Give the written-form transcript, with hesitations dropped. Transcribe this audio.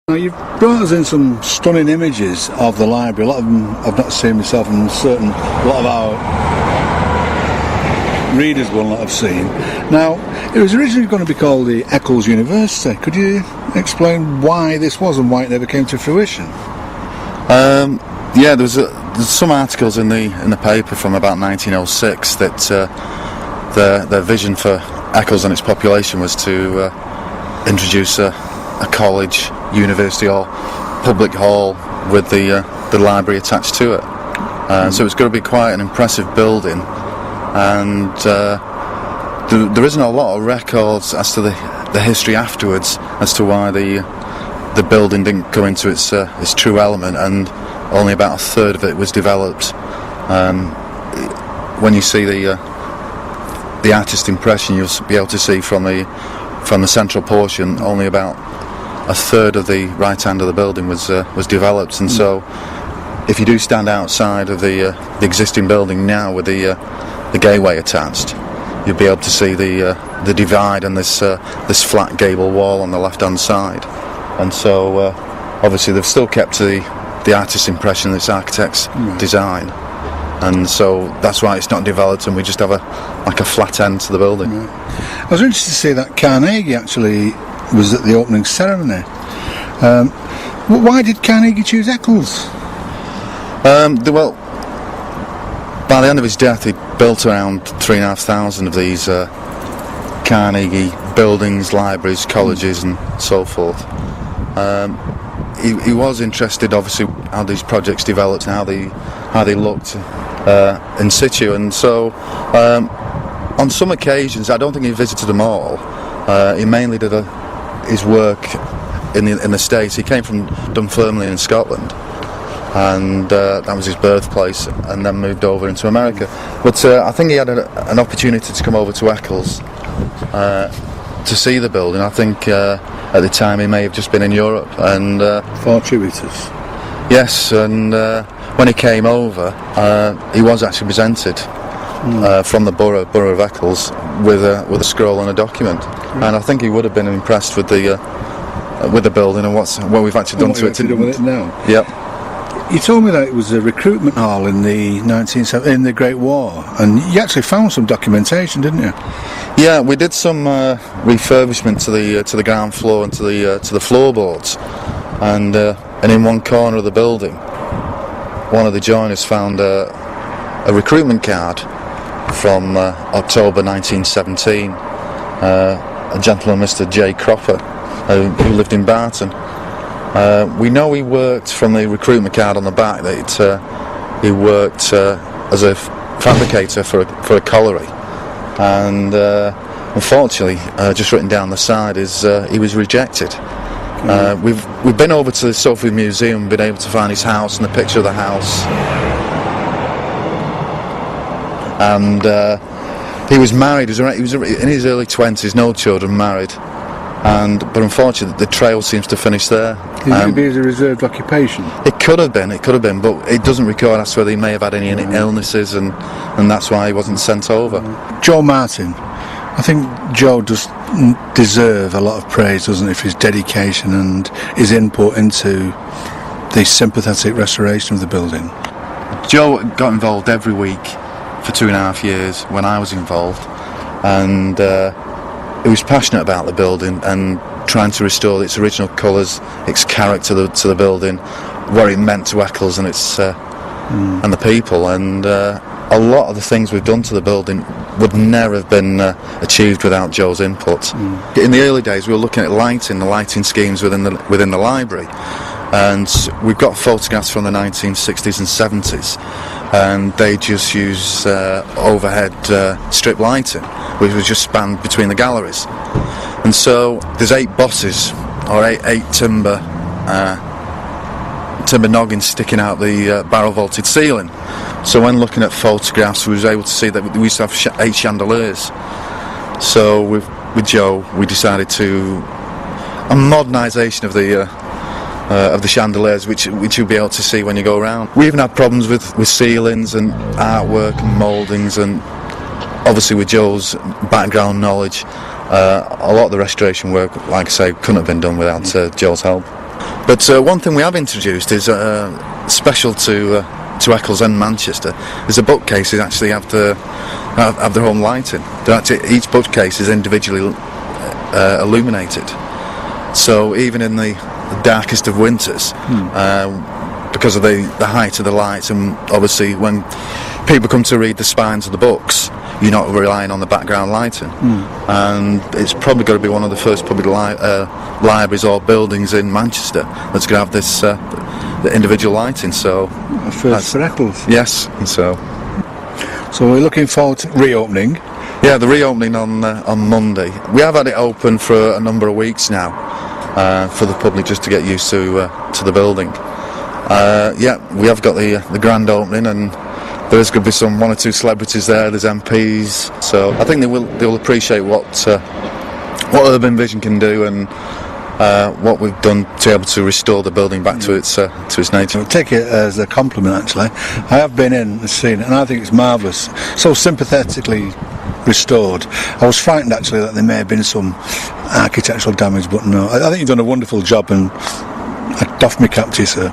Now, you've brought us in some stunning images of the library. A lot of them I've not seen myself, and a lot of our readers will not have seen. Now, it was originally going to be called the Eccles University. Could you explain why this was and why it never came to fruition? Yeah, there's some articles in the paper from about 1906 that their vision for Eccles and its population was to introduce a college, university or public hall with the library attached to it. So it's going to be quite an impressive building, and there isn't a lot of records as to the history afterwards as to why the building didn't come into its true element, and only about a third of it was developed. When you see the artist impression, you'll be able to see from the central portion only about a third of the right hand of the building was developed, and so if you do stand outside of the existing building now with the gateway attached, you'll be able to see the divide and this flat gable wall on the left hand side. And so obviously they've still kept to the artist's impression, this architect's design, and so that's why it's not developed and we just have a flat end to the building. I was interested to see that Carnegie actually was at the opening ceremony. Why did Carnegie choose Eccles? Well, by the end of his death, he built around 3,500 of these Carnegie buildings, libraries, colleges, and so forth. He was interested, obviously, how these projects developed and how they looked in situ, and so on some occasions, I don't think he visited them all. He mainly did his work in the States. He came from Dunfermline in Scotland, and that was his birthplace, and then moved over into America. But I think he had an opportunity to come over to Eccles to see the building. I think at the time he may have just been in Europe, and fortuitous. Yes, and when he came over, he was actually presented from the borough of Eccles with a scroll and a document, and I think he would have been impressed with the building and what we've actually done to it. Done with it now. Yep. You told me that it was a recruitment hall in the in the Great War, and you actually found some documentation, didn't you? Yeah, we did some refurbishment to the ground floor and to the floorboards, and in one corner of the building, one of the joiners found a recruitment card from October 1917. A gentleman, Mr. J. Cropper, who lived in Barton. We know he worked, from the recruitment card on the back, that he worked as a fabricator for a colliery, and unfortunately, just written down the side is he was rejected. We've been over to the Salford Museum, been able to find his house and the picture of the house, and he was married. He was in his early 20s, no children, married. But unfortunately, the trail seems to finish there. Could it be as a reserved occupation? It could have been, but it doesn't record as to whether he may have had any illnesses, and that's why he wasn't sent over. Joe Martin, I think Joe does deserve a lot of praise, doesn't he, for his dedication and his input into the sympathetic restoration of the building. Joe got involved every week for 2.5 years when I was involved, and he was passionate about the building and trying to restore its original colours, its character to the building, what it meant to Eccles and its and the people, and a lot of the things we've done to the building would never have been achieved without Joe's input. In the early days, we were looking at the lighting schemes within the library, and we've got photographs from the 1960s and 70s, and they just use overhead strip lighting, which was just spanned between the galleries. And so there's 8 bosses, or eight timber noggins sticking out the barrel vaulted ceiling. So when looking at photographs, we was able to see that we used to have 8 chandeliers. So with Joe, we decided to a modernisation of the chandeliers, which you'll be able to see when you go around. We even had problems with ceilings and artwork and mouldings, and obviously with Joe's background knowledge, a lot of the restoration work, like I say, couldn't have been done without Joe's help. But one thing we have introduced is special to Eccles and Manchester is the bookcases actually have their own lighting. Each bookcase is individually illuminated. So even in the darkest of winters, because of the height of the lights, and obviously when people come to read the spines of the books, you're not relying on the background lighting. And it's probably going to be one of the first public libraries or buildings in Manchester that's going to have this the individual lighting. So first for Eccles. Yes, and so we're looking forward to reopening. Yeah, the reopening on Monday. We have had it open for a number of weeks now for the public just to get used to the building. Yeah, we have got the grand opening, and there's going to be one or two celebrities there. There's MPs, so I think they will appreciate what Urban Vision can do and what we've done to be able to restore the building back to its nature. I'll take it as a compliment, actually. I have been in and seen it, and I think it's marvellous. So sympathetically restored. I was frightened actually that there may have been some architectural damage, but no. I think you've done a wonderful job, and I doff my cap to you, sir.